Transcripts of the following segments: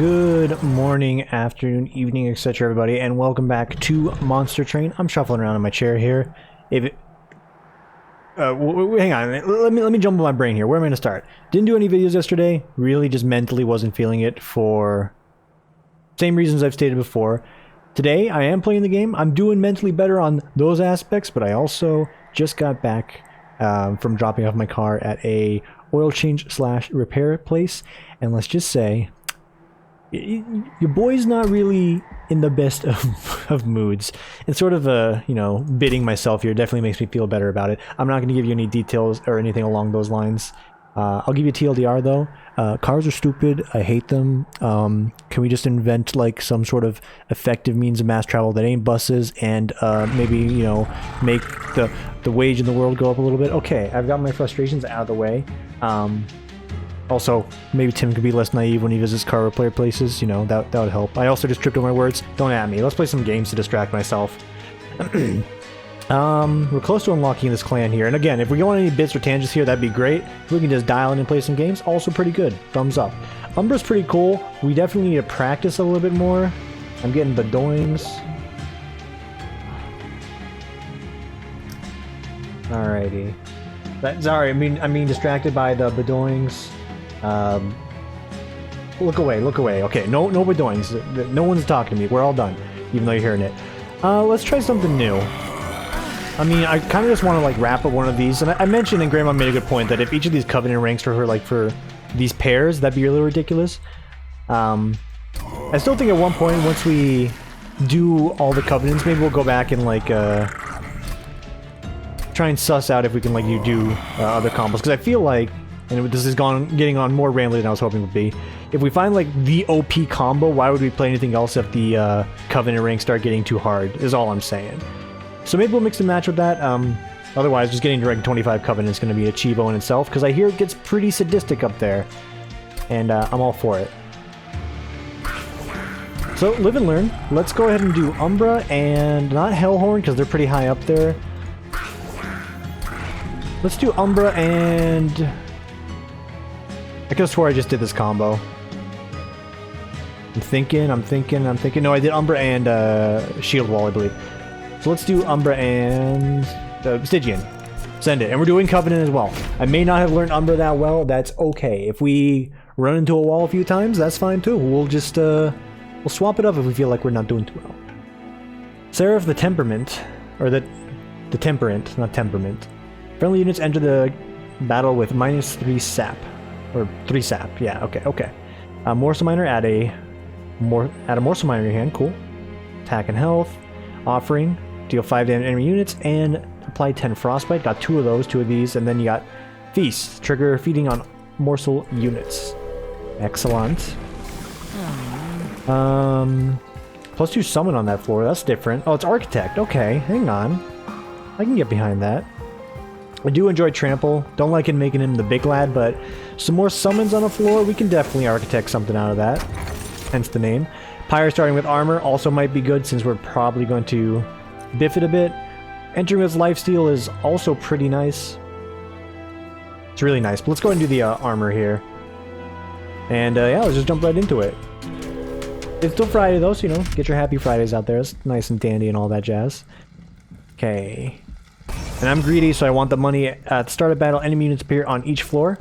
Good morning, afternoon, evening, etc. everybody, and welcome back to Monster Train. I'm shuffling around in my chair here. Hang on, let me jump on my brain here. Where am I going to start? Didn't do any videos yesterday. Really just mentally wasn't feeling it for same reasons I've stated before. Today, I am playing the game. I'm doing mentally better on those aspects, but I also just got back from dropping off my car at a oil change / repair place, and let's just say your boy's not really in the best of moods, and sort of bidding myself here definitely makes me feel better about it. I'm not going to give you any details or anything along those lines. I'll give you TLDR though. Cars are stupid. I hate them. Can we just invent like some sort of effective means of mass travel that ain't buses, and maybe make the wage in the world go up a little bit? Okay, I've got my frustrations out of the way. Also, maybe Tim could be less naive when he visits car repair places. That would help. I also just tripped over my words. Don't at me. Let's play some games to distract myself. We're close to unlocking this clan here. And again, if we go on any bits or tangents here, that'd be great. If we can just dial in and play some games, also pretty good. Thumbs up. Umbra's pretty cool. We definitely need to practice a little bit more. I'm getting bedoings. Alrighty. Sorry, I mean distracted by the bedoings. Look away, look away. Okay, no bedoings. No one's talking to me. We're all done, even though you're hearing it. Let's try something new. I mean, I kind of just want to like wrap up one of these, and I mentioned, and Grandma made a good point, that if each of these covenant ranks were for these pairs, that'd be a little ridiculous. I still think at one point, once we do all the covenants, maybe we'll go back and like try and suss out if we can like do other combos, because I feel like, and this is getting on more rambly than I was hoping it would be, if we find like the OP combo, why would we play anything else if the covenant ranks start getting too hard, is all I'm saying. So maybe we'll mix and match with that. Otherwise, just getting to rank 25 covenant is going to be a cheevo in itself, because I hear it gets pretty sadistic up there, and I'm all for it. So live and learn. Let's go ahead and do Umbra and not Hellhorn, because they're pretty high up there. Let's do Umbra and... I could have swore I just did this combo. I'm thinking. No, I did Umbra and Shield Wall, I believe. So let's do Umbra and Stygian. Send it. And we're doing Covenant as well. I may not have learned Umbra that well. That's okay. If we run into a wall a few times, that's fine too. We'll just we'll swap it up if we feel like we're not doing too well. Seraph the Temperament, or the Temperant, not Temperament. Friendly units enter the battle with -3 sap. Or 3 sap, yeah, okay. Morsel Miner, add a Morsel Miner in your hand, cool. Attack and health. Offering, deal 5 damage to enemy units, and apply 10 frostbite. Got 2 of these, and then you got Feast. Trigger feeding on morsel units. Excellent. +2 summon on that floor, that's different. Oh, it's Architect, okay, hang on. I can get behind that. I do enjoy Trample. Don't like it making him the big lad, but some more summons on the floor, we can definitely architect something out of that. Hence the name. Pyre starting with armor also might be good, since we're probably going to biff it a bit. Entering with lifesteal is also pretty nice. It's really nice, but let's go ahead and do the armor here. And yeah, let's just jump right into it. It's still Friday though, so get your happy Fridays out there. It's nice and dandy and all that jazz. Okay. And I'm greedy, so I want the money. At the start of battle, enemy units appear on each floor.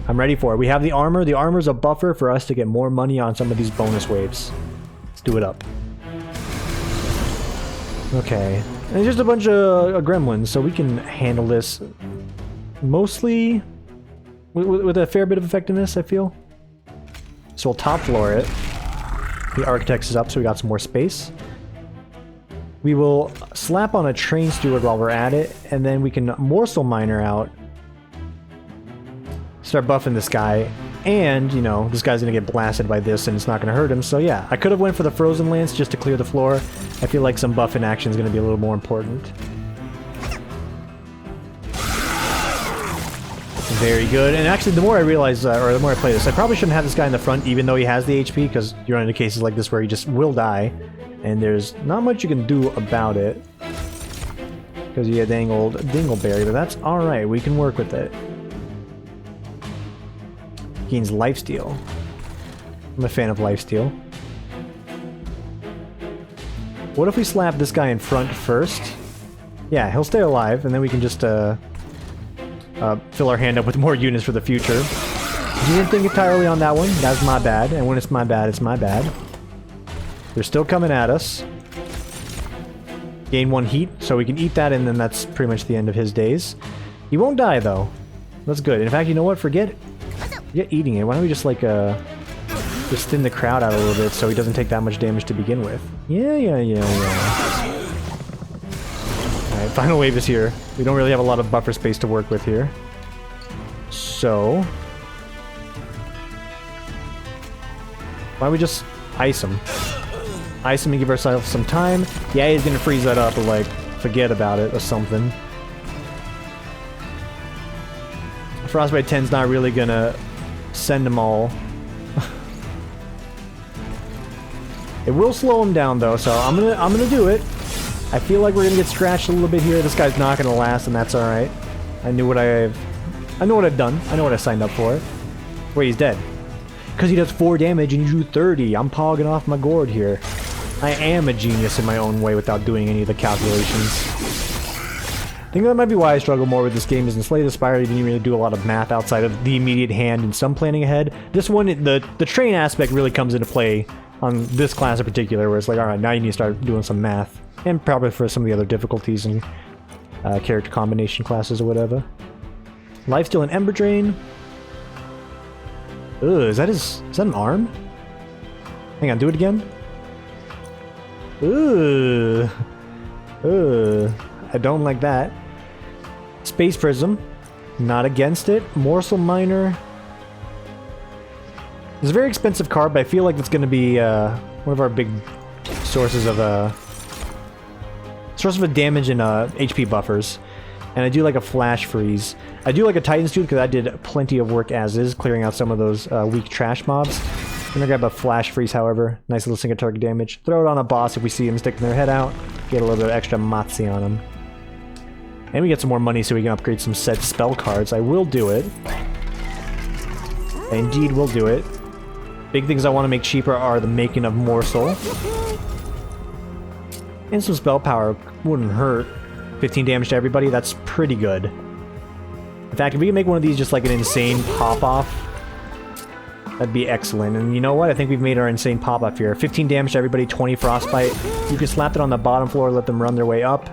I'm ready for it. We have the armor. The armor is a buffer for us to get more money on some of these bonus waves. Let's do it up. Okay. And it's just a bunch of gremlins, so we can handle this mostly with a fair bit of effectiveness, I feel. So we'll top floor it. The Architects is up, so we got some more space. We will slap on a Train Steward while we're at it, and then we can Morsel Miner out. Start buffing this guy, and, this guy's gonna get blasted by this, and it's not gonna hurt him, so yeah. I could have went for the Frozen Lance just to clear the floor. I feel like some buff in action is gonna be a little more important. Very good, and actually the more I realize, or the more I play this, I probably shouldn't have this guy in the front, even though he has the HP, because you run into cases like this where he just will die. And there's not much you can do about it, because you get dang old Dingleberry, but that's alright, we can work with it. Gains lifesteal. I'm a fan of lifesteal. What if we slap this guy in front first? Yeah, he'll stay alive, and then we can just fill our hand up with more units for the future. You didn't think entirely on that one. That's my bad. And when it's my bad, it's my bad. They're still coming at us. Gain 1 heat, so we can eat that, and then that's pretty much the end of his days. He won't die, though. That's good. In fact, you know what? Forget eating it. Why don't we just, like, just thin the crowd out a little bit so he doesn't take that much damage to begin with. Yeah. Alright, final wave is here. We don't really have a lot of buffer space to work with here. So... why don't we just ice him? Ice him and give ourselves some time. Yeah, he's gonna freeze that up, but, like, forget about it or something. Frostbite 10's not really gonna send them all. It will slow him down though, so I'm gonna do it. I feel like we're gonna get scratched a little bit here. This guy's not gonna last, and that's all right. I know what I've done. I know what I signed up for. Wait, he's dead. Because he does 4 damage and you do 30. I'm pogging off my gourd here. I am a genius in my own way without doing any of the calculations. I think that might be why I struggle more with this game, is in Slay the Spire you didn't really do a lot of math outside of the immediate hand and some planning ahead. This one, the train aspect really comes into play on this class in particular, where it's like, alright, now you need to start doing some math. And probably for some of the other difficulties and character combination classes or whatever. Lifesteal and Ember Drain. Ugh, is that an arm? Hang on, do it again. Ugh. I don't like that. Space Prism. Not against it. Morsel Miner. It's a very expensive card, but I feel like it's going to be one of our big sources of damage and HP buffers. And I do like a Flash Freeze. I do like a Titan's Tooth because I did plenty of work as is, clearing out some of those weak trash mobs. I'm gonna grab a Flash Freeze, however. Nice little single target damage. Throw it on a boss if we see him sticking their head out. Get a little bit of extra Matzi on him. And we get some more money so we can upgrade some set spell cards. I will do it. I indeed will do it. Big things I want to make cheaper are the making of Morsel. And some spell power wouldn't hurt. 15 damage to everybody, that's pretty good. In fact, if we can make one of these just like an insane pop-off, that'd be excellent. And you know what? I think we've made our insane pop-off here. 15 damage to everybody, 20 frostbite. You can slap it on the bottom floor, let them run their way up.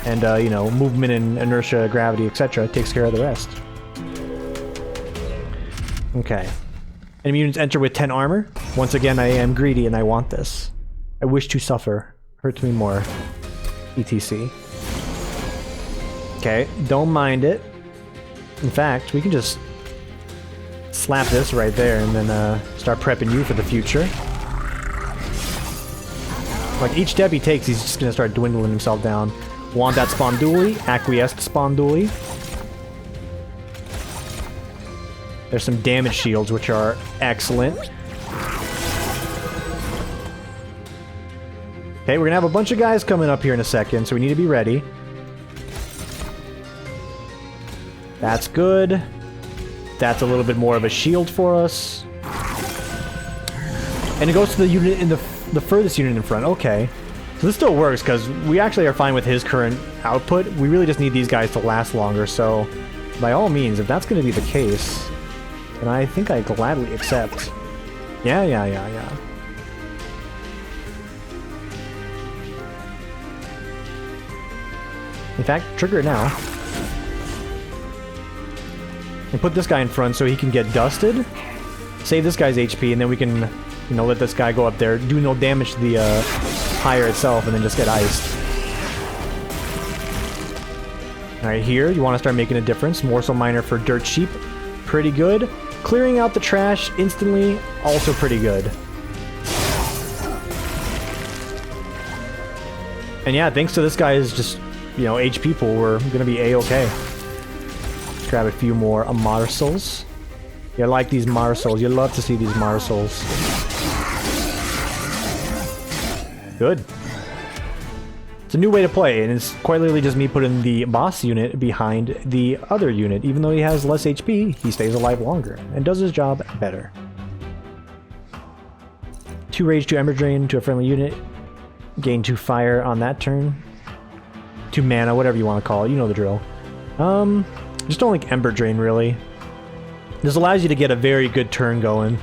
And, you know, movement and inertia, gravity, etc. takes care of the rest. Okay. Enemy units enter with 10 armor. Once again, I am greedy and I want this. I wish to suffer. Hurts me more. ETC. Okay, don't mind it. In fact, we can just slap this right there and then start prepping you for the future. Like, each step he takes, he's just gonna start dwindling himself down. Want that Sponduli? Acquiesced Sponduli. There's some damage shields, which are excellent. Okay, we're gonna have a bunch of guys coming up here in a second, so we need to be ready. That's good. That's a little bit more of a shield for us. And it goes to the unit in the furthest unit in front. Okay. So this still works, because we actually are fine with his current output. We really just need these guys to last longer, so by all means, if that's going to be the case, then I think I gladly accept. Yeah. In fact, trigger it now. And put this guy in front so he can get dusted. Save this guy's HP, and then we can, you know, let this guy go up there, do no damage to the pyre itself, and then just get iced. Alright, here, you want to start making a difference. Morsel Miner for dirt cheap. Pretty good. Clearing out the trash instantly, also pretty good. And yeah, thanks to this guy's just, you know, HP pool, we're gonna be A-okay. Let's grab a few more Marsals. You like these Marsals. You love to see these Marsals. Good. It's a new way to play, and it's quite literally just me putting the boss unit behind the other unit. Even though he has less HP, he stays alive longer, and does his job better. 2 rage, 2 ember drain to a friendly unit. Gain 2 fire on that turn. 2 mana, whatever you want to call it. You know the drill. Just don't like ember drain, really. This allows you to get a very good turn going.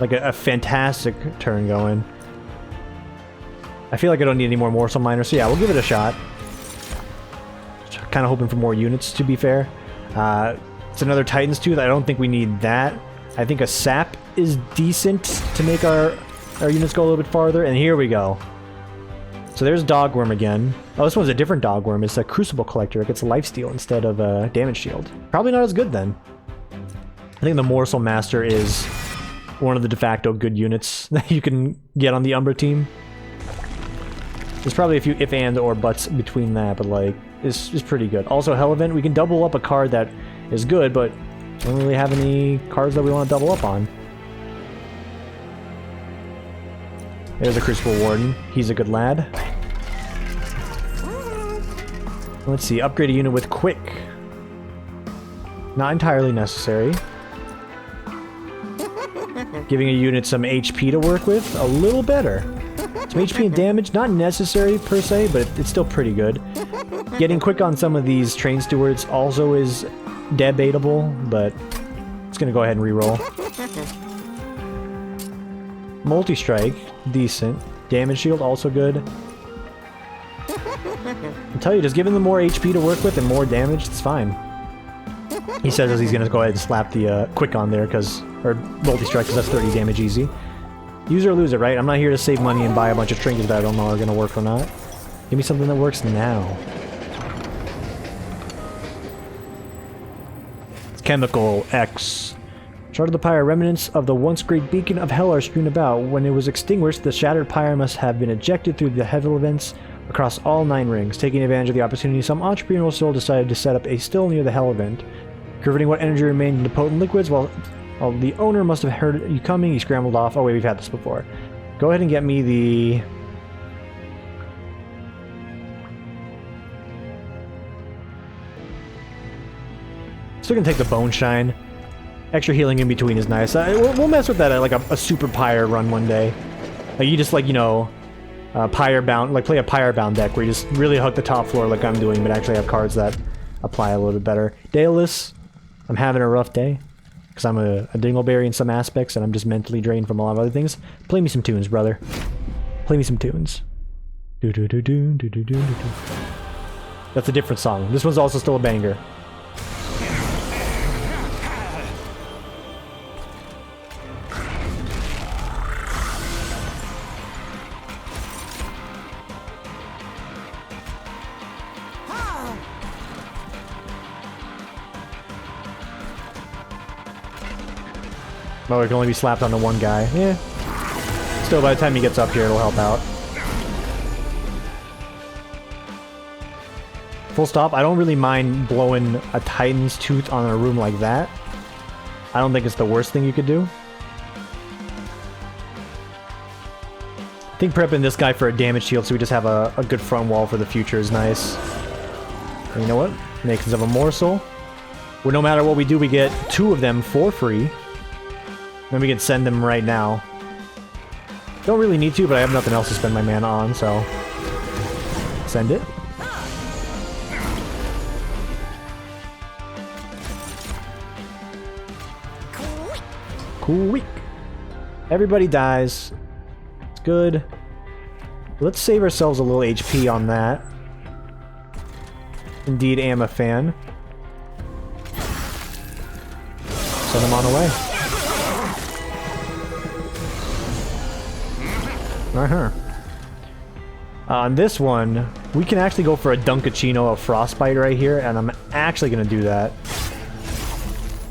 Like a fantastic turn going. I feel like I don't need any more morsel miners, so yeah, we'll give it a shot. Kind of hoping for more units, to be fair. It's another Titan's Tooth. I don't think we need that. I think a sap is decent to make our units go a little bit farther, and here we go. So there's Dogworm again. Oh, this one's a different Dogworm. It's a Crucible Collector. It gets a lifesteal instead of a damage shield. Probably not as good then. I think the Morsel Master is one of the de facto good units that you can get on the Umbra team. There's probably a few if and or buts between that, but like, it's pretty good. Also, Hell Event, we can double up a card that is good, but don't really have any cards that we want to double up on. There's a Crucible Warden. He's a good lad. Let's see, upgrade a unit with Quick. Not entirely necessary. Giving a unit some HP to work with, a little better. Some HP and damage, not necessary per se, but it's still pretty good. Getting Quick on some of these Train Stewards also is debatable, but it's gonna go ahead and reroll. Multi-strike, decent. Damage shield, also good. I'll tell you, just giving them more HP to work with and more damage, it's fine. He says as he's gonna go ahead and slap the Quick on there, or multi-strike, because that's 30 damage easy. Use it or lose it, right? I'm not here to save money and buy a bunch of trinkets that I don't know are gonna work or not. Give me something that works now. Chemical X. Shard of the Pyre. Remnants of the once great beacon of hell are strewn about. When it was extinguished, the shattered pyre must have been ejected through the heavy events across all 9 rings. Taking advantage of the opportunity, some entrepreneurial soul decided to set up a still near the hell event. Converting what energy remained into potent liquids, while the owner must have heard you coming, he scrambled off. Oh wait, we've had this before. Go ahead and get me the... Still gonna take the Bone Shine. Extra healing in between is nice. We'll mess with that at like a super pyre run one day. Like you just like, you know, pyre bound, like play a pyre bound deck where you just really hug the top floor like I'm doing, but actually have cards that apply a little bit better. Daedalus, I'm having a rough day because I'm a dingleberry in some aspects and I'm just mentally drained from a lot of other things. Play me some tunes, brother. Play me some tunes. Do do do do do do do do. That's a different song. This one's also still a banger. Oh, it can only be slapped onto one guy. Yeah. Still, by the time he gets up here, it'll help out. Full stop, I don't really mind blowing a Titan's Tooth on a room like that. I don't think it's the worst thing you could do. I think prepping this guy for a damage shield so we just have a good front wall for the future is nice. And you know what? Makes of a morsel. Where no matter what we do, we get 2 of them for free. Then we can send them right now. Don't really need to, but I have nothing else to spend my mana on, so... Send it. Quick. Everybody dies. It's good. Let's save ourselves a little HP on that. Indeed, am a fan. Send them on the way. On this one, we can actually go for a Dunkachino of Frostbite right here, and I'm actually going to do that.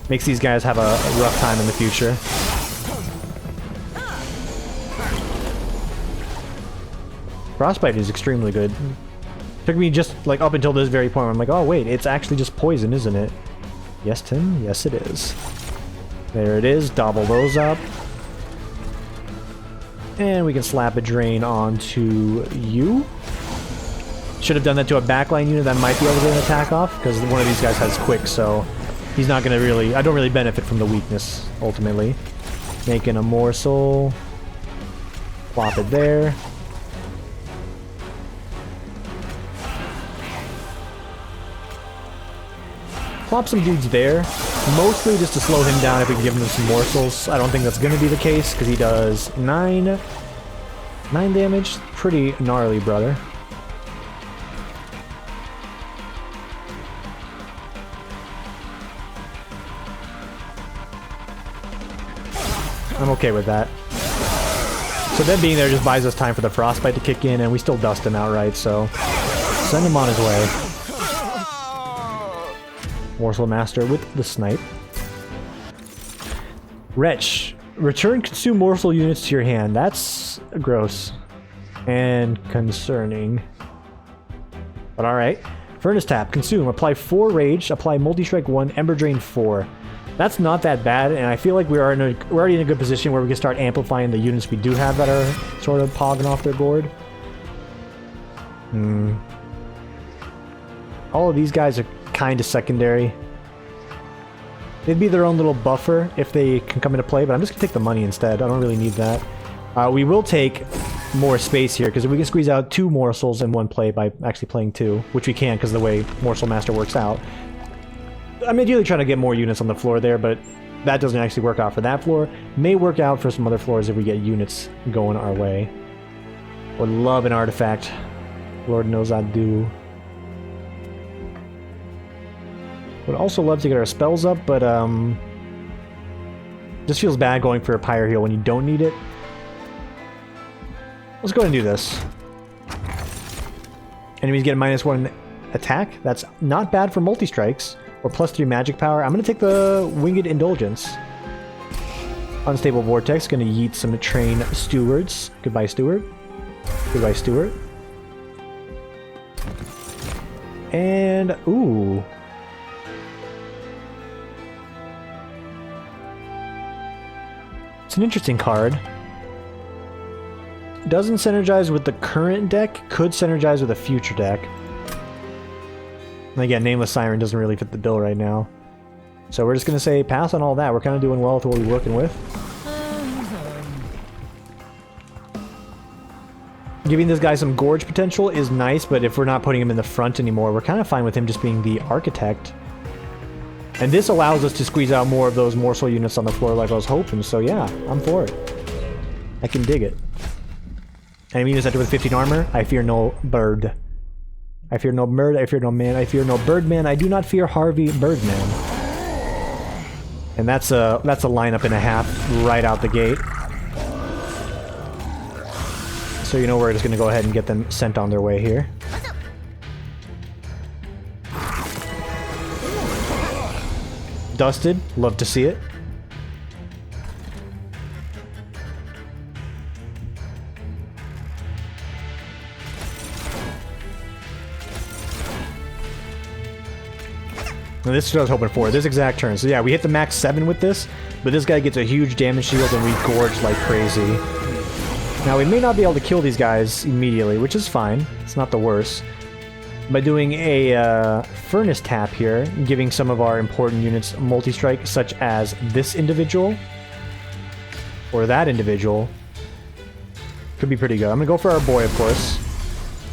Makes these guys have a rough time in the future. Frostbite is extremely good. Took me just like up until this very point where I'm like, oh wait, it's actually just poison, isn't it? Yes, Tim? Yes, it is. There it is. Double those up. And we can slap a drain onto you. Should have done that to a backline unit that might be able to get an attack off, because one of these guys has Quick, so he's not going to really... I don't really benefit from the weakness, ultimately. Making a morsel. Plop it there. Plop some dudes there, mostly just to slow him down if we can give him some morsels. I don't think that's going to be the case, because he does 9 damage. Pretty gnarly, brother. I'm okay with that. So them being there just buys us time for the frostbite to kick in, and we still dust him outright, so send him on his way. Morsel Master with the snipe. Wretch. Return consume morsel units to your hand. That's gross. And concerning. But alright. Furnace Tap. Consume. Apply 4 Rage. Apply Multi-Strike 1. Ember Drain 4. That's not that bad, and I feel like we're already in a good position where we can start amplifying the units we do have that are sort of pogging off their board. All of these guys are kind of secondary. They'd be their own little buffer if they can come into play, but I'm just going to take the money instead. I don't really need that. We will take more space here, because if we can squeeze out 2 morsels in one play by actually playing 2, which we can because of the way Morsel Master works out. I'm ideally trying to get more units on the floor there, but that doesn't actually work out for that floor. May work out for some other floors if we get units going our way. Would love an artifact. Lord knows I do. Would also love to get our spells up, but just feels bad going for a pyre heal when you don't need it. Let's go ahead and do this. Enemies get a -1 attack. That's not bad for multi-strikes. Or +3 magic power. I'm going to take the Winged Indulgence. Unstable Vortex. Going to yeet some train stewards. Goodbye, steward. Goodbye, steward. And, ooh. It's an interesting card. Doesn't synergize with the current deck. Could synergize with a future deck. And again, Nameless Siren doesn't really fit the bill right now. So we're just going to say pass on all that. We're kind of doing well with what we're working with. Giving this guy some Gorge potential is nice, but if we're not putting him in the front anymore, we're kind of fine with him just being the Architect. And this allows us to squeeze out more of those morsel units on the floor like I was hoping, so yeah, I'm for it. I can dig it. Enemy units enter with 15 armor. I fear no bird. I fear no bird, I fear no man, I fear no birdman, I do not fear Harvey Birdman. And that's a lineup and a half right out the gate. So you know we're just going to go ahead and get them sent on their way here. Dusted, love to see it. And this is what I was hoping for, this exact turn. So yeah, we hit the max 7 with this, but this guy gets a huge damage shield and we gorge like crazy. Now we may not be able to kill these guys immediately, which is fine. It's not the worst. By doing a Furnace Tap here, giving some of our important units multi-strike, such as this individual, or that individual, could be pretty good. I'm gonna go for our boy, of course.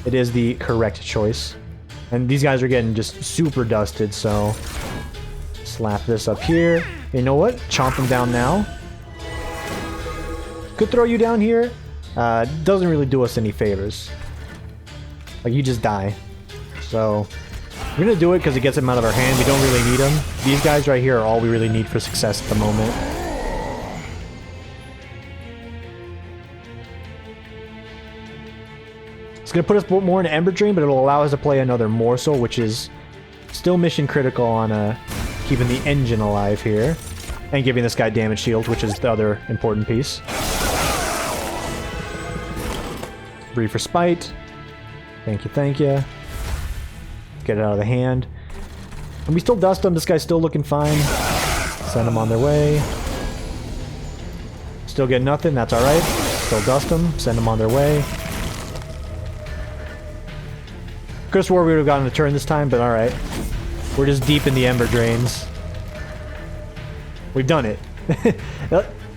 It is the correct choice. And these guys are getting just super dusted, so slap this up here. You know what? Chomp them down now. Could throw you down here. Doesn't really do us any favors. Like, you just die. So, we're gonna do it because it gets them out of our hand. We don't really need them. These guys right here are all we really need for success at the moment. It's going to put us more into Ember Drain, but it'll allow us to play another Morsel, which is still mission critical on keeping the engine alive here. And giving this guy damage shield, which is the other important piece. Breathe for Spite. Thank you, thank you. Get it out of the hand. And we still dust him. This guy's still looking fine. Send them on their way. Still get nothing. That's alright. Still dust them. Send them on their way. Could have swore we would have gotten a turn this time, but alright. We're just deep in the Ember Drains. We've done it.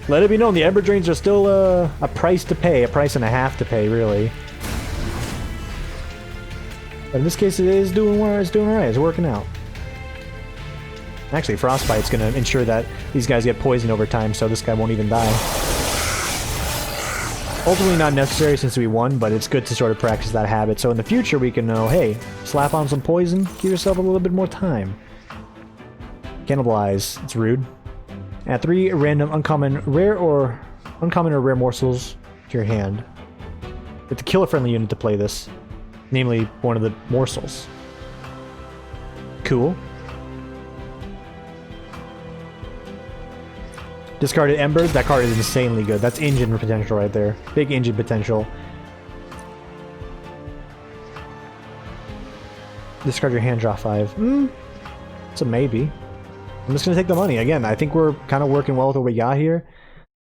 Let it be known, the Ember Drains are still a price to pay, a price and a half to pay, really. But in this case, it is doing alright. It's working out. Actually, Frostbite's going to ensure that these guys get poisoned over time, so this guy won't even die. Ultimately not necessary since we won, but it's good to sort of practice that habit. So in the future, we can know, hey, slap on some poison, give yourself a little bit more time. Cannibalize. It's rude. Add 3 random uncommon or rare morsels to your hand. You have to kill a friendly unit to play this. Namely, one of the morsels. Cool. Discarded Embers. That card is insanely good. That's engine potential right there. Big engine potential. Discard your hand, draw 5. It's a maybe. I'm just going to take the money. Again, I think we're kind of working well with what we got here.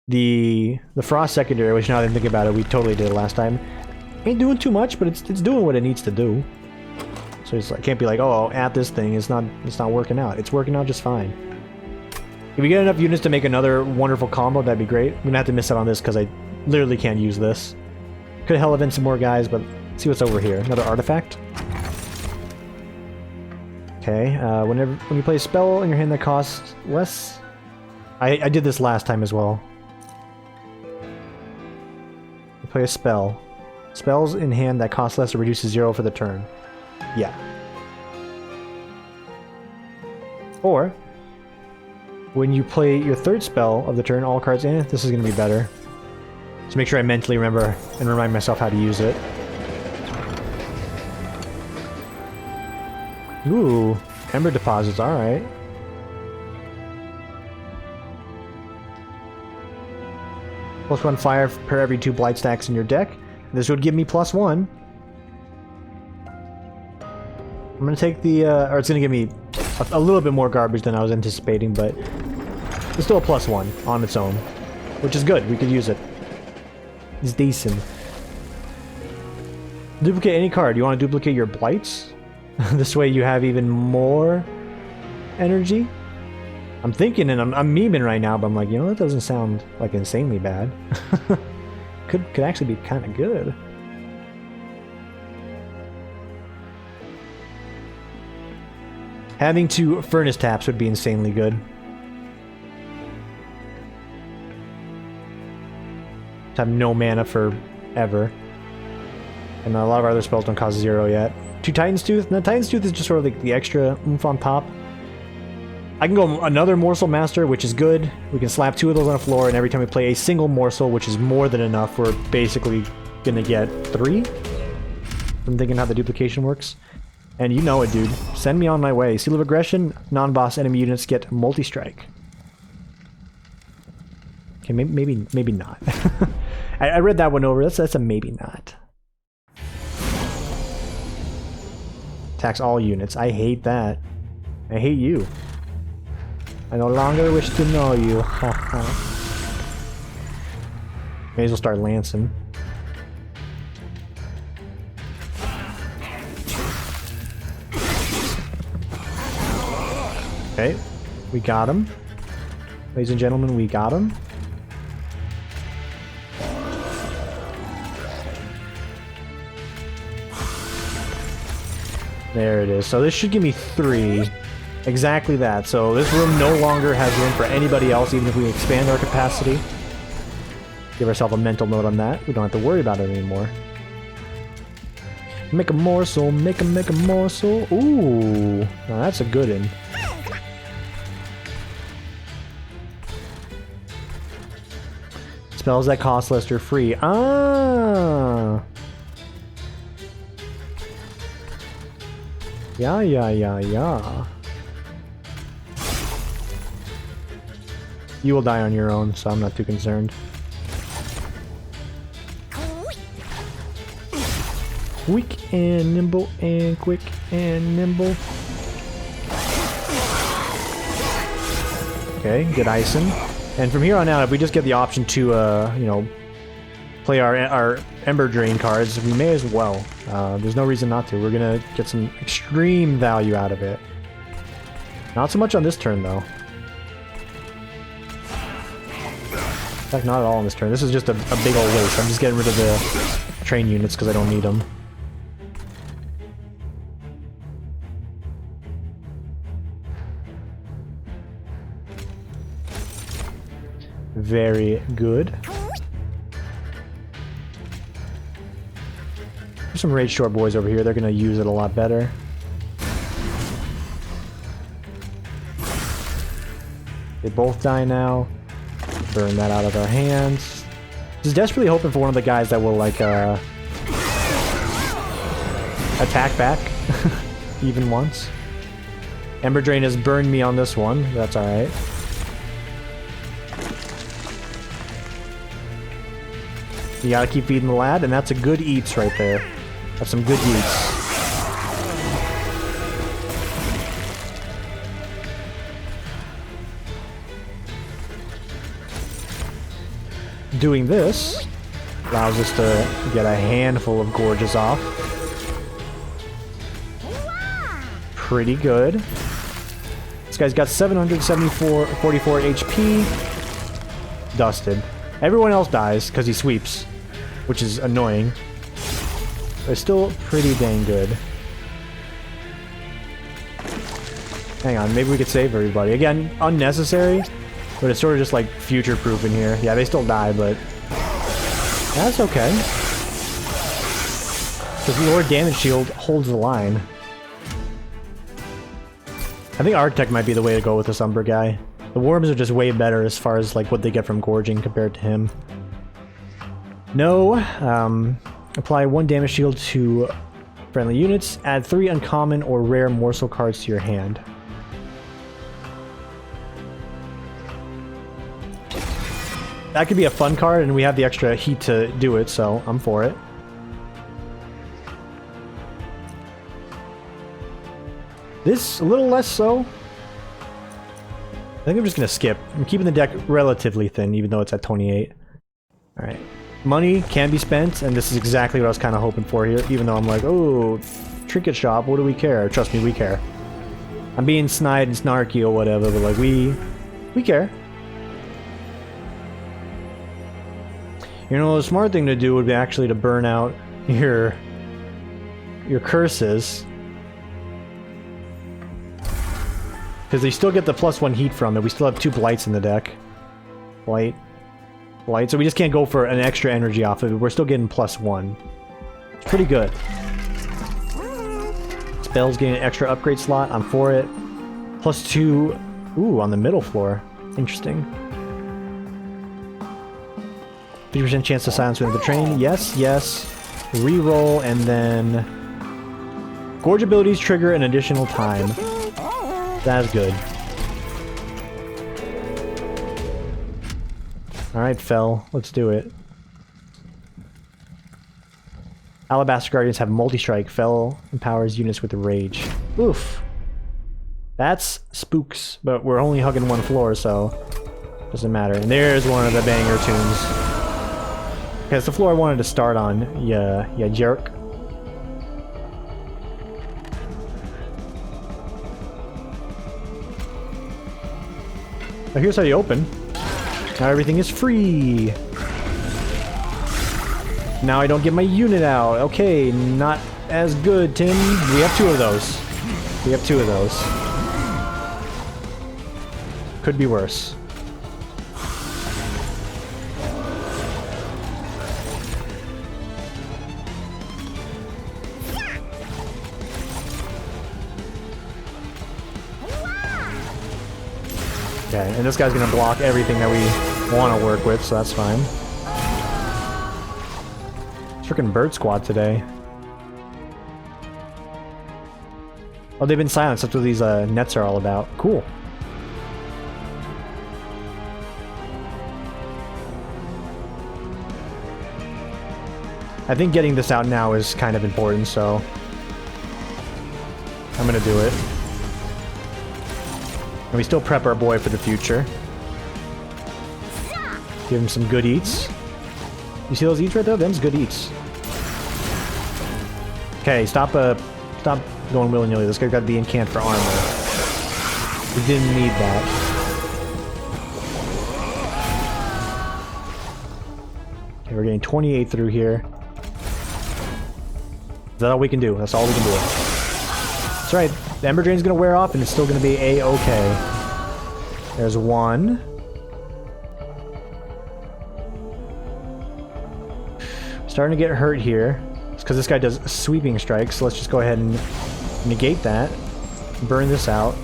The Frost secondary, which now that I think about it, we totally did it last time. Ain't doing too much, but it's doing what it needs to do. So it's like, can't be like, oh, at this thing, it's not working out. It's working out just fine. If we get enough units to make another wonderful combo, that'd be great. We're gonna have to miss out on this because I literally can't use this. Could hell event some more guys, but let's see what's over here. Another artifact. Okay, when you play a spell in your hand that costs less... I did this last time as well. You play a spell. Spells in hand that cost less or reduces 0 for the turn. Yeah. Or, when you play your third spell of the turn, all cards in it, this is going to be better. So make sure I mentally remember and remind myself how to use it. Ooh, Ember Deposits, alright. +1 fire per every 2 blight stacks in your deck. This would give me +1. I'm gonna take the, or it's gonna give me a little bit more garbage than I was anticipating, but it's still a +1 on its own, which is good. We could use it. It's decent. Duplicate any card. You want to duplicate your blights? This way you have even more energy. I'm thinking, and I'm memeing right now, but I'm like, you know, that doesn't sound like insanely bad. could actually be kind of good. Having 2 furnace taps would be insanely good. To have no mana forever. And a lot of our other spells don't cost 0 yet. 2 Titan's Tooth? No, Titan's Tooth is just sort of like the extra oomph on top. I can go another Morsel Master, which is good. We can slap 2 of those on the floor, and every time we play a single morsel, which is more than enough, we're basically gonna get 3. I'm thinking how the duplication works. And you know it, dude. Send me on my way. Seal of Aggression, non-boss enemy units get multi-strike. Okay, maybe not. I read that one over. That's a maybe not. Attacks all units. I hate that. I hate you. I no longer wish to know you. May as well start lancing. Okay, we got him. Ladies and gentlemen, we got him. There it is. So this should give me 3. Exactly that. So this room no longer has room for anybody else, even if we expand our capacity. Give ourselves a mental note on that. We don't have to worry about it anymore. Make a morsel, make a morsel. Ooh, now that's a good one. Spells that cost less are free. Ah! Yeah. You will die on your own, so I'm not too concerned. Quick and nimble and quick and nimble. Okay, good icing. And from here on out, if we just get the option to, you know, play our Ember Drain cards, we may as well. There's no reason not to. We're gonna get some extreme value out of it. Not so much on this turn, though. fact, not at all on this turn. This is just a big old waste. I'm just getting rid of the train units because I don't need them. Very good. There's some Rage Short boys over here. They're going to use it a lot better. They both die now. Burn that out of our hands. Just desperately hoping for one of the guys that will, like, attack back. Even once. Ember Drain has burned me on this one. That's alright. You gotta keep feeding the lad, and that's a good eats right there. That's some good eats. Doing this allows us to get a handful of gorges off. Pretty good. This guy's got 744 HP. Dusted. Everyone else dies because he sweeps, which is annoying. But still pretty dang good. Hang on, maybe we could save everybody. Again, unnecessary. But it's sort of just like future-proof in here. Yeah, they still die, but that's okay. Because Lord Damage Shield holds the line. I think Architect might be the way to go with this Umbra guy. The worms are just way better as far as like what they get from gorging compared to him. No. Apply 1 damage shield to friendly units. Add 3 uncommon or rare morsel cards to your hand. That could be a fun card, and we have the extra heat to do it, so I'm for it. This, a little less so. I think I'm just gonna skip. I'm keeping the deck relatively thin, even though it's at 28. Alright. Money can be spent, and this is exactly what I was kind of hoping for here, even though I'm like, oh, trinket shop, what do we care? Trust me, we care. I'm being snide and snarky or whatever, but like, we care. You know, the smart thing to do would be actually to burn out your curses. Because they still get the +1 heat from it. We still have 2 blights in the deck. Blight. So we just can't go for an extra energy off of it. We're still getting +1. It's pretty good. Spells getting an extra upgrade slot. I'm for it. +2. Ooh, on the middle floor. Interesting. 50% chance to silence within the train. Yes, yes. Reroll, and then Gorge abilities trigger an additional time. That's good. Alright, Fel. Let's do it. Alabaster Guardians have multi-strike. Fel empowers units with rage. Oof. That's spooks, but we're only hugging 1 floor, so doesn't matter. And there's one of the banger tunes. That's the floor I wanted to start on. Yeah, jerk. Now here's how you open. Now everything is free. Now I don't get my unit out. Okay, not as good, Tim. We have 2 of those. We have 2 of those. Could be worse. Okay, and this guy's gonna block everything that we want to work with, so that's fine. Freaking bird squad today. Oh, they've been silenced. That's what these nets are all about. Cool. I think getting this out now is kind of important, so I'm gonna do it. And we still prep our boy for the future. Give him some good eats. You see those eats right there? Them's good eats. Okay, stop going willy-nilly. This guy got the incant for armor. We didn't need that. Okay, we're getting 28 through here. Is that all we can do? That's all we can do. That's right. The Ember Drain's gonna wear off and it's still gonna be a-okay. There's one. Starting to get hurt here. It's because this guy does sweeping strikes, so let's just go ahead and negate that. Burn this out.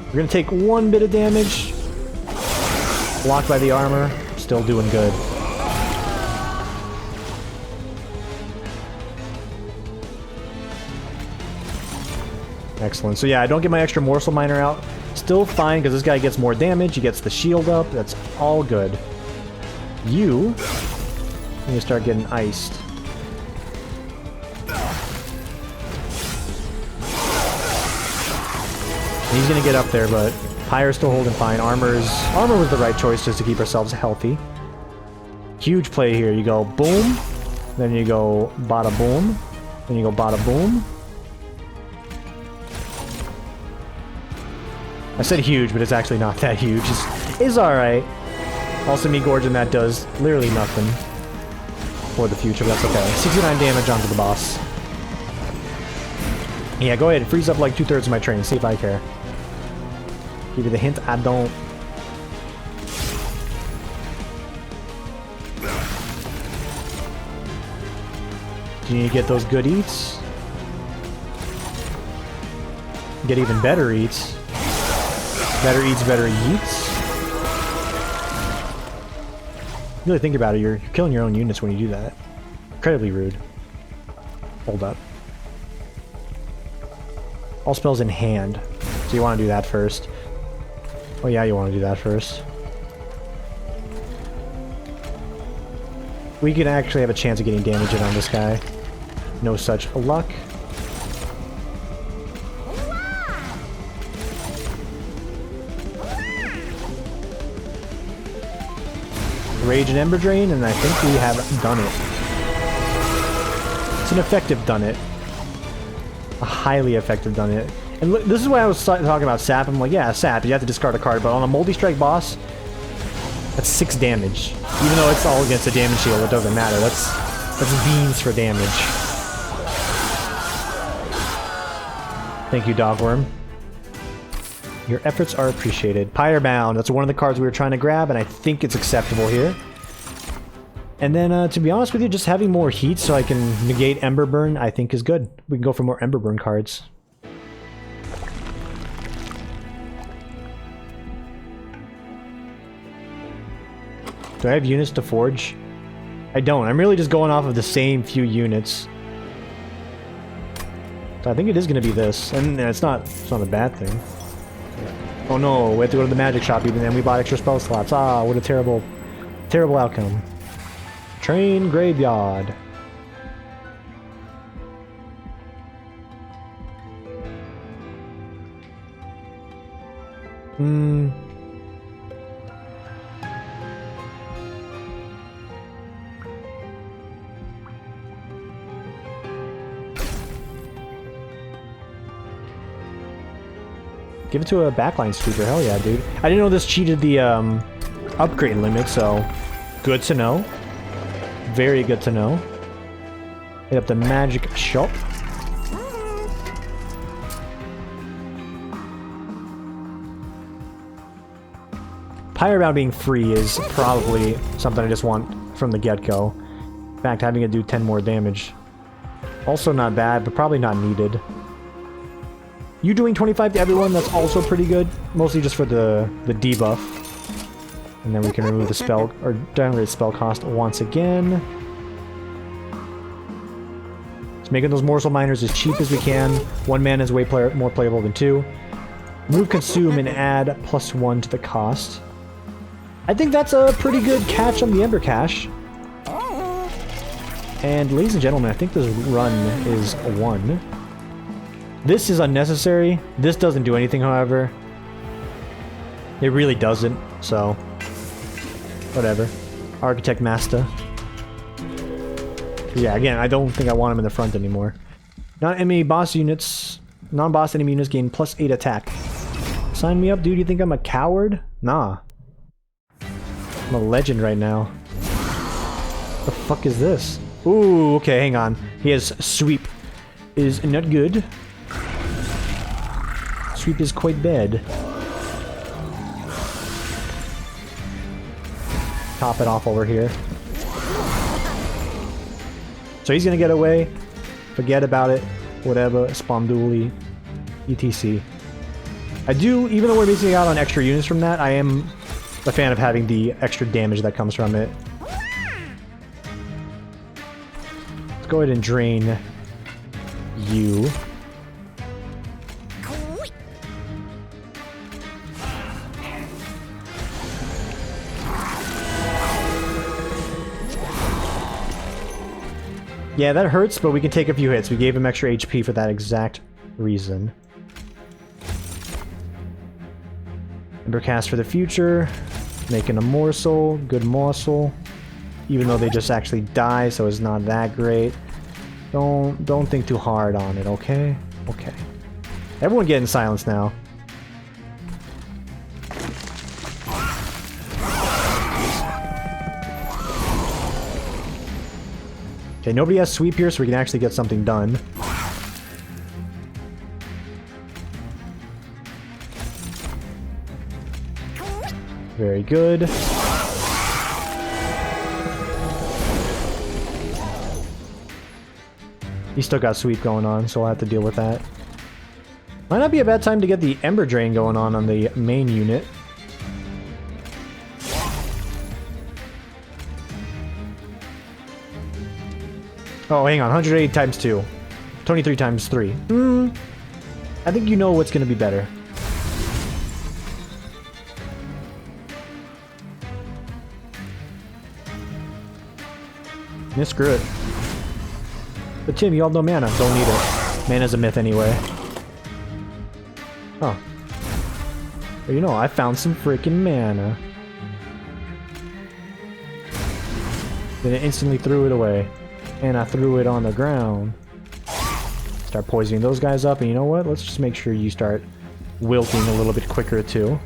We're gonna take one bit of damage. Blocked by the armor. Still doing good. Excellent. So yeah, I don't get my extra morsel miner out. Still fine, because this guy gets more damage. He gets the shield up. That's all good. You need to start getting iced. He's gonna get up there, but Pyre's still holding fine. Armor was the right choice just to keep ourselves healthy. Huge play here. You go boom, then you go bada boom, then you go bada boom. I said huge, but it's actually not that huge. It's alright. Also, me gorging that does literally nothing for the future, but that's okay. 69 damage onto the boss. Yeah, go ahead. Freeze up like 2/3 of my train. See if I care. Give you the hint, I don't. Do you need to get those good eats? Get even better eats. Better eats, better eats. Really think about it, you're killing your own units when you do that. Incredibly rude. Hold up. All spells in hand. So you want to do that first. Oh yeah, you want to do that first. We can actually have a chance of getting damage in on this guy. No such luck. Rage and Ember Drain, and I think we have done it. It's an effective done it. A highly effective done it. And look, this is why I was talking about sap. I'm like, yeah, sap, you have to discard a card, but on a multi-strike boss, that's 6 damage. Even though it's all against a damage shield, it doesn't matter. That's beans for damage. Thank you, Dogworm. Your efforts are appreciated. Pyre Bound, that's one of the cards we were trying to grab, and I think it's acceptable here. And then, to be honest with you, just having more heat so I can negate Ember Burn, I think is good. We can go for more Ember Burn cards. Do I have units to forge? I don't. I'm really just going off of the same few units. So I think it is going to be this. And it's not a bad thing. Oh no, we have to go to the magic shop even then. We bought extra spell slots. Ah, what a terrible, terrible outcome. Train Graveyard. Give it to a backline sweeper, hell yeah, dude. I didn't know this cheated the upgrade limit, so good to know. Very good to know. Hit up the magic shop. Pyre Bound being free is probably something I just want from the get-go. In fact, having it do 10 more damage. Also not bad, but probably not needed. You doing 25 to everyone, that's also pretty good. Mostly just for the debuff. And then we can remove the spell, or downgrade spell cost once again. Just making those morsel miners as cheap as we can. 1 mana is way more playable than 2. Remove consume and add +1 to the cost. I think that's a pretty good catch on the Ember Cache. And ladies and gentlemen, I think this run is 1. This is unnecessary. This doesn't do anything, however. It really doesn't, so whatever. Architect Master. Yeah, again, I don't think I want him in the front anymore. Non-enemy boss units, non-boss enemy units gain +8 attack. Sign me up, dude. You think I'm a coward? Nah. I'm a legend right now. The fuck is this? Ooh, okay, hang on. He has sweep. Is not good. Sweep is quite bad. Top it off over here. So he's gonna get away. Forget about it. Whatever. Sponduli. ETC. I do, even though we're missing out on extra units from that, I am a fan of having the extra damage that comes from it. Let's go ahead and drain you. Yeah, that hurts, but we can take a few hits. We gave him extra HP for that exact reason. Embercast for the future. Making a morsel. Good morsel. Even though they just actually die, so it's not that great. Don't think too hard on it, okay? Okay. Everyone getting silenced now. Okay, nobody has sweep here, so we can actually get something done. Very good. He's still got sweep going on, so we'll have to deal with that. Might not be a bad time to get the Ember Drain going on the main unit. Oh, hang on. 180 times 2. 23 times 3. I think you know what's going to be better. Yeah, screw it. But Tim, you all know mana. Don't need it. Mana's a myth anyway. Oh. Well, you know, I found some freaking mana. Then it instantly threw it away. And I threw it on the ground. Start poisoning those guys up, and you know what? Let's just make sure you start wilting a little bit quicker too.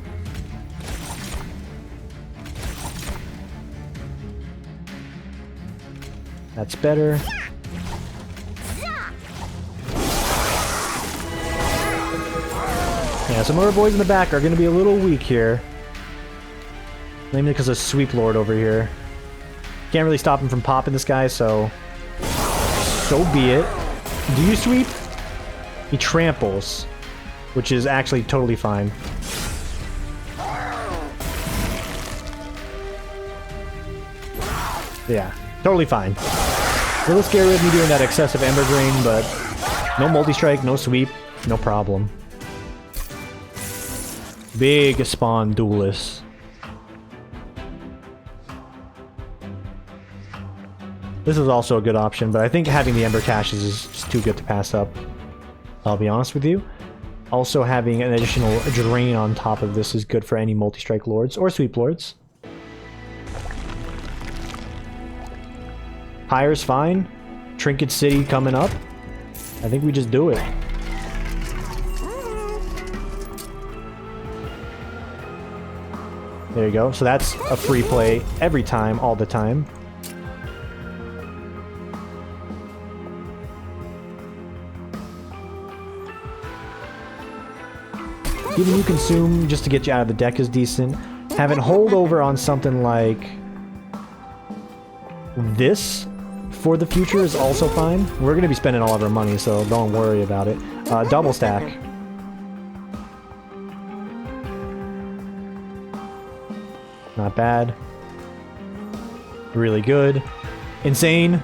That's better. Yeah, some other boys in the back are going to be a little weak here. Mainly because of Sweep Lord over here. Can't really stop him from popping this guy, so be it. Do you sweep? He tramples, which is actually totally fine. Yeah, totally fine. A little scary with me doing that excessive Ember Drain, but no multi-strike, no sweep, no problem. Big spawn duelist. This is also a good option, but I think having the Ember Caches is just too good to pass up. I'll be honest with you. Also having an additional drain on top of this is good for any multi-strike lords or sweep lords. Pyre's fine. Trinket City coming up. I think we just do it. There you go. So that's a free play every time, all the time. Even you consume just to get you out of the deck is decent. Having holdover on something like this for the future is also fine. We're going to be spending all of our money, so don't worry about it. Double stack. Not bad. Really good. Insane.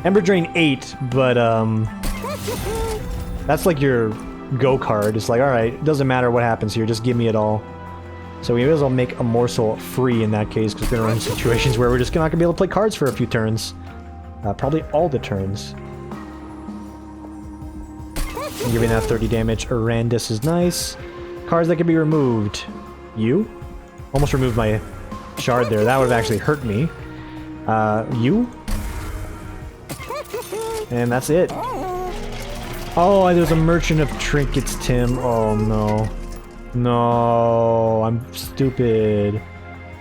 Ember Drain 8, but that's like your go card. It's like, alright, it doesn't matter what happens here, just give me it all. So we may as well make a morsel free in that case, because we're going to run into situations where we're just not going to be able to play cards for a few turns. Probably all the turns. And giving that 30 damage. Arandis is nice. Cards that can be removed. You? Almost removed my shard there. That would have actually hurt me. You? And that's it. Oh, there's a Merchant of Trinkets, Tim. Oh, no. No, I'm stupid.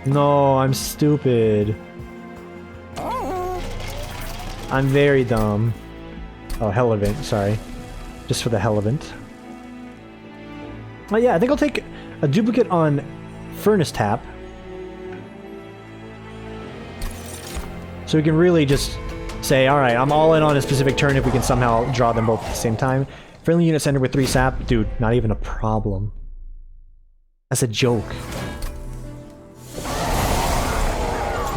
No, I'm stupid. I'm very dumb. Oh, hell of it, sorry. Just for the hell of it. Oh yeah, I think I'll take a duplicate on Furnace Tap. So we can really just say, alright, I'm all in on a specific turn if we can somehow draw them both at the same time. Friendly unit center with 3 sap. Dude, not even a problem. That's a joke.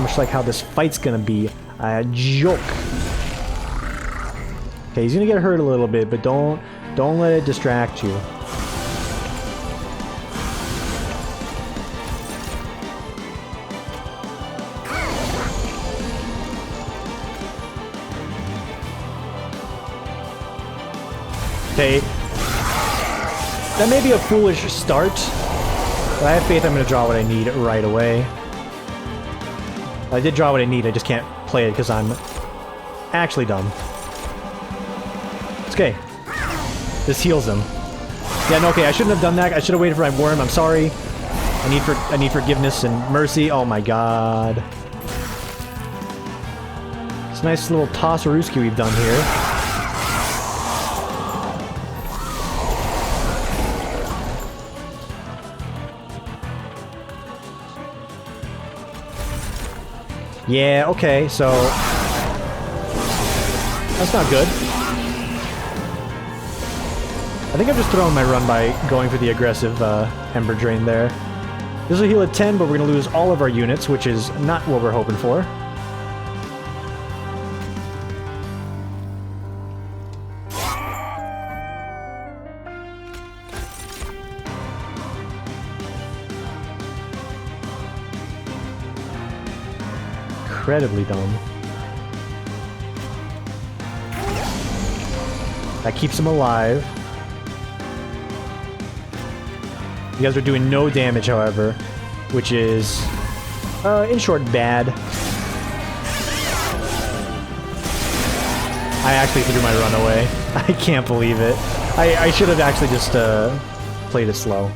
Much like how this fight's gonna be a joke. Okay, he's gonna get hurt a little bit, but don't let it distract you. Okay. That may be a foolish start, but I have faith I'm gonna draw what I need right away. I did draw what I need, I just can't play it because I'm actually dumb. It's okay. This heals him. Yeah, no, okay, I shouldn't have done that. I should have waited for my worm. I'm sorry. I need forgiveness and mercy. Oh my god. It's a nice little toss-a-rooski we've done here. Yeah, okay, so... That's not good. I think I'm just throwing my run by going for the aggressive Ember Drain there. This will heal at 10, but we're going to lose all of our units, which is not what we're hoping for. Incredibly dumb. That keeps him alive. You guys are doing no damage, however, which is, in short, bad. I actually threw my run away. I can't believe it. I should have actually just played it slow.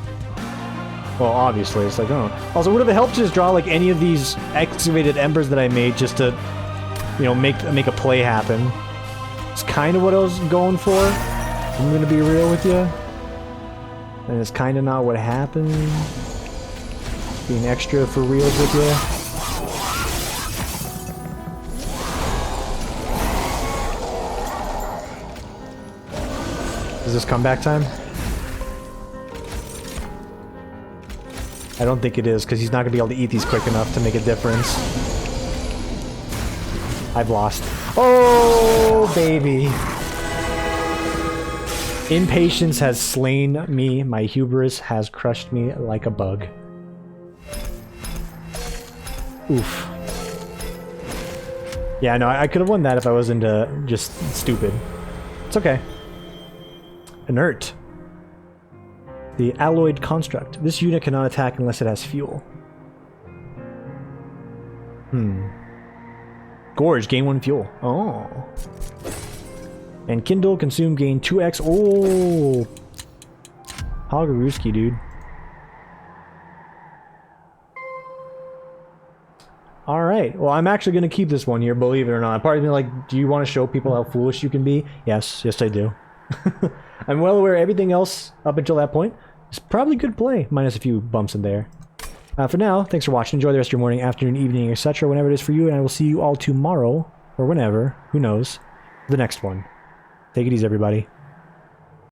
Well, obviously, it's like, oh. Also, would it have helped to just draw, like, any of these excavated embers that I made just to, you know, make a play happen? It's kind of what I was going for. I'm gonna be real with you. And it's kind of not what happened. Being extra for reals with you. Is this comeback time? I don't think it is, because he's not going to be able to eat these quick enough to make a difference. I've lost. Oh, baby. Impatience has slain me. My hubris has crushed me like a bug. Oof. Yeah, no, I could have won that if I wasn't just stupid. It's okay. Inert. The alloyed construct. This unit cannot attack unless it has fuel. Gorge, gain 1 fuel. Oh. And Kindle, consume, gain 2x. Oh! Hoggaruski, dude. Alright, well, I'm actually going to keep this one here, believe it or not. Part of me like, do you want to show people how foolish you can be? Yes, yes I do. I'm well aware everything else up until that point is probably good play, minus a few bumps in there. For now, thanks for watching. Enjoy the rest of your morning, afternoon, evening, etc., whenever it is for you, and I will see you all tomorrow, or whenever, who knows, the next one. Take it easy, everybody.